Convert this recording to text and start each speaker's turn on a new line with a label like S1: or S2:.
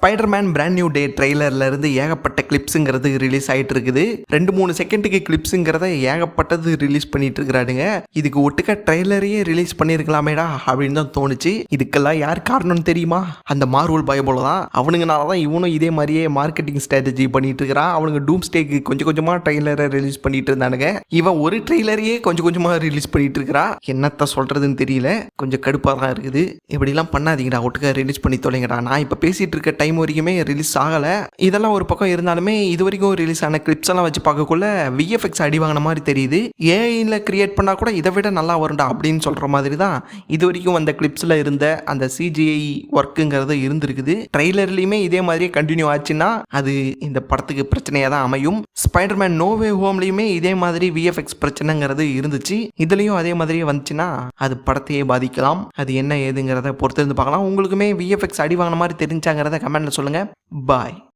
S1: Spiderman brand new day ட்ரெய்லர்ல இருந்து ஏகப்பட்ட கிளிப்ஸுங்கிறது release ஆயிட்டு இருக்குது. 2-3 செகண்டுக்கு கிளிப்ஸுங்கிறத ஏகப்பட்டது ரிலீஸ் பண்ணிட்டு இருக்கிறானுங்க. இதுக்கு ஒட்டுக்க ட்ரெய்லரையே ரிலீஸ் பண்ணியிருக்கலாமேடா அப்படின்னு தான் தோணுச்சு. இதுக்கெல்லாம் யார் காரணம்னு தெரியுமா? அந்த மார்வல் பயபோல தான். அவனுங்கனால தான் இவனும் இதே மாதிரியே மார்க்கெட்டிங் ஸ்ட்ராட்டஜி பண்ணிட்டு இருக்கிறான். அவனுங்க டூம்ஸ்டேக்கு கொஞ்சம் கொஞ்சமா ட்ரெய்லரை ரிலீஸ் பண்ணிட்டு இருந்தானுங்க. இவன் ஒரு ட்ரெய்லரையே கொஞ்சம் கொஞ்சமா ரிலீஸ் பண்ணிட்டு இருக்கிறா. என்னத்த சொல்றதுன்னு தெரியல. கொஞ்சம் கடுப்பா தான் இருக்குது. இப்படிலாம் பண்ணாதீங்கடா, ஒட்டுக்க ரிலீஸ் பண்ணி தொலைங்கடா. நான் இப்போ பேசிட்டு இருக்க டைம் வரைக்குமே ரிலீஸ் ஆகலை. இதெல்லாம் ஒரு பக்கம் இருந்தாலுமே இது வரைக்கும் ரிலீஸ் ஆன கிளிப்ஸ் எல்லாம் வச்சு பார்க்கக்குள்ள விஎஃப்எக்ஸ் அடி வாங்கின மாதிரி தெரியுது. ஏஐயில் கிரியேட் பண்ணால் கூட இதை விட நல்லா வரும்டா அப்படின்னு சொல்கிற மாதிரி தான் இது வரைக்கும் அந்த கிளிப்ஸில் இருந்த அந்த சிஜிஐ ஒர்க்குங்கிறது இருந்திருக்குது. ட்ரெய்லர்லையுமே இதே மாதிரியே கண்டினியூ ஆச்சுன்னா அது இந்த படத்துக்கு பிரச்சனையாக தான் அமையும். ஸ்பைடர்மேன் நோ வே ஹோம்லையுமே இதே மாதிரி விஎஃப்எக்ஸ் பிரச்சனைங்கிறது இருந்துச்சு. இதுலேயும் அதே மாதிரியே வந்துச்சுன்னா அது படத்தையே பாதிக்கலாம். அது என்ன ஏதுங்கிறத பொறுத்து இருந்து பார்க்கலாம். உங்களுக்குமே விஎஃப்எக்ஸ் அடி வாங்கின மாதிரி தெரிஞ்சாங்கிறத கமெண்ட்ல சொல்லுங்க. பாய்.